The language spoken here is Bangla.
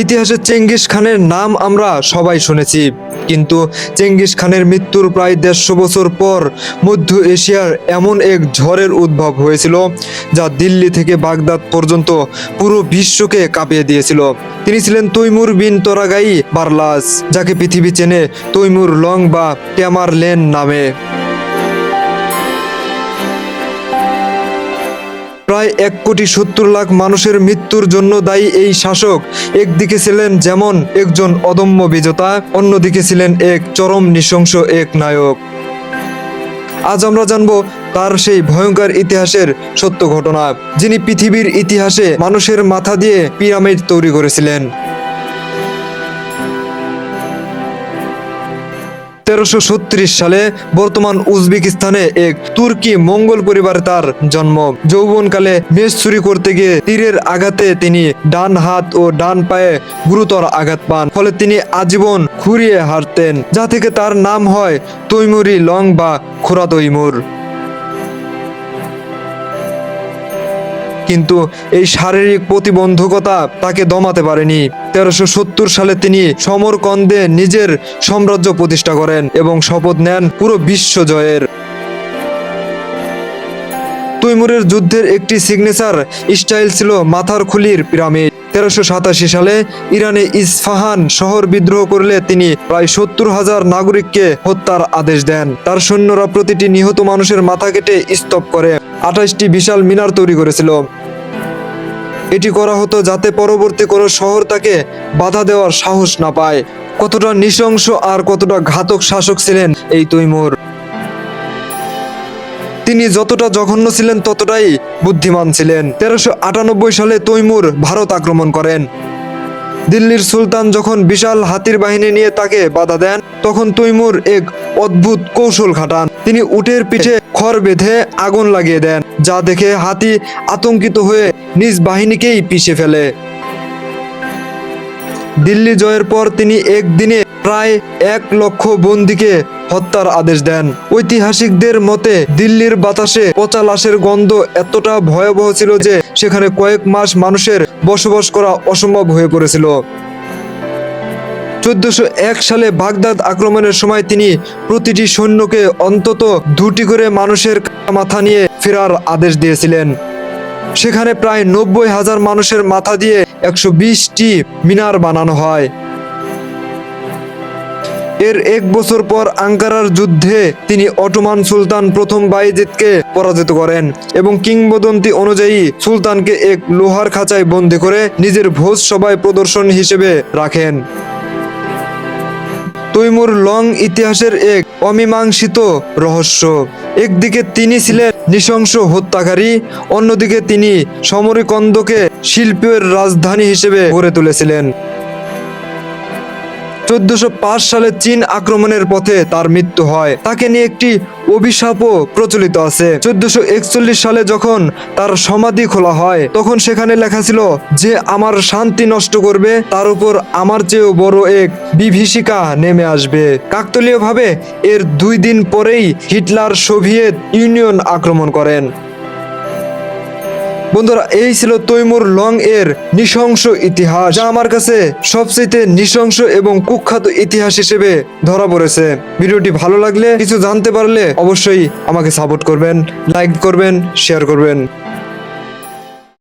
ইতিহাসে চেঙ্গিস খানের নাম আমরা সবাই শুনেছি, কিন্তু চেঙ্গিস খানের মৃত্যুর প্রায় 150 বছর পর মধ্য এশিয়ার এমন এক ঝড়ের উদ্ভব হয়েছিল যা দিল্লি থেকে বাগদাদ পর্যন্ত পুরো বিশ্বকে কাঁপিয়ে দিয়েছিল। তিনি ছিলেন তৈমুর বিন তোরাগাই বারলাস, যাকে পৃথিবী চেনে তৈমুর লং বা টেমারলেন নামে। প্রায় 1,70,00,000 মানুষের মৃত্যুর জন্য দায়ী এই শাসক একদিকে ছিলেন যেমন একজন অদম্য বিজেতা, অন্যদিকে ছিলেন এক চরম নৃশংস এক নায়ক। আজ আমরা জানব তার সেই ভয়ঙ্কর ইতিহাসের সত্য ঘটনা, যিনি পৃথিবীর ইতিহাসে মানুষের মাথা দিয়ে পিরামিড তৈরি করেছিলেন। 1336 সালে বর্তমান উজবেকিস্তানে এক তুর্কি মঙ্গল পরিবারে তার জন্ম। যৌবনকালে মেষ চুরি করতে গিয়ে তীরের আঘাতে তিনি ডান হাত ও ডান পায়ে গুরুতর আঘাত পান, ফলে তিনি আজীবন খুঁড়িয়ে হাঁটতেন, যা থেকে তার নাম হয় তৈমুরি লং বা খোরা তৈমুর। কিন্তু এই শারীরিক প্রতিবন্ধকতা তাকে দমাতে পারেনি। 1370 সালে তিনি সমরকন্দে নিজের সাম্রাজ্য প্রতিষ্ঠা করেন এবং শপথ নেন পুরো বিশ্ব জয়ের। তৈমুরের যুদ্ধের একটি সিগনেচার স্টাইল ছিল মাথার খুলির পিরামিড। 1387 সালে ইরানে ইস্পাহান শহর বিদ্রোহ করলে তিনি প্রায় 70,000 নাগরিককে হত্যার আদেশ দেন। তার সৈন্যরা প্রতিটি নিহত মানুষের মাথা কেটে স্তূপ করে 28টি বিশাল মিনার তৈরি করেছিল। এটি করা হতো যাতে পরবর্তী কোনো শহর তাকে বাধা দেওয়ার সাহস না পায়। কতটা নৃশংস আর কতটা ঘাতক শাসক ছিলেন এই তৈমুর। তিনি যতটা জঘন্য ছিলেন ততটাই বুদ্ধিমান ছিলেন। 1398 সালে তৈমুর ভারত আক্রমণ করেন। দিল্লির সুলতান যখন বিশাল হাতির বাহিনী নিয়ে তাকে বাধা দেন, তখন তৈমুর এক অদ্ভুত কৌশল খাটান। তিনি উটের পিঠে খড় বেঁধে আগুন লাগিয়ে দেন, যা দেখে হাতি আতঙ্কিত হয়ে নিজ বাহিনীকেই পিষে ফেলে। দিল্লি জয়ের পর তিনি একদিনে প্রায় 1 লক্ষ বন্দীকে হত্যার আদেশ দেন। ঐতিহাসিকদের মতে দিল্লির বাতাসে পচা লাশের গন্ধ এতটা ভয়াবহ ছিল যে সেখানে কয়েক মাস মানুষের বসবাস করা অসম্ভব হয়ে পড়েছিল। 1401 সালে বাগদাদ আক্রমণের সময় তিনি প্রতিটি সৈন্যকে অন্তত 2টি করে মানুষের মাথা নিয়ে ফেরার আদেশ দিয়েছিলেন। সেখানে প্রায় 90,000 মানুষের মাথা দিয়ে 120টি মিনার বানানো হয়। এর 1 বছর পর আঙ্কারার যুদ্ধে তিনি অটোমান সুলতান প্রথম বায়েজিদকে পরাজিত করেন এবং কিংবদন্তি অনুযায়ী সুলতানকে এক লোহার খাঁচায় বন্দী করে নিজের ভোজ সভায় প্রদর্শন হিসেবে রাখেন। তৈমুর লং ইতিহাসের এক অমীমাংসিত রহস্য। একদিকে তিনি ছিলেন নৃশংস হত্যাকারী, অন্যদিকে তিনি সমরকন্দকে শিল্পের রাজধানী হিসেবে গড়ে তুলেছিলেন। 1405 সালে চীন আক্রমণের পথে তার মৃত্যু হয়। তাকে নিয়ে একটি অভিশাপও প্রচলিত আছে। 1441 সালে যখন তার সমাধি খোলা হয়, তখন সেখানে লেখা ছিল যে আমার শান্তি নষ্ট করবে তার উপর আমার চেয়েও বড় এক বিভীষিকা নেমে আসবে। কাকতালীয়ভাবে এর 2 দিন পরেই হিটলার সোভিয়েত ইউনিয়ন আক্রমণ করেন। বন্ধুরা, এই ছিল তৈমুর লং এর নৃশংস ইতিহাস, যা আমার কাছে সবচেয়ে নৃশংস এবং কুখ্যাত ইতিহাস হিসেবে ধরা পড়েছে। ভিডিওটি ভালো লাগলে, কিছু জানতে পারলে অবশ্যই আমাকে সাপোর্ট করবেন, লাইক করবেন, শেয়ার করবেন।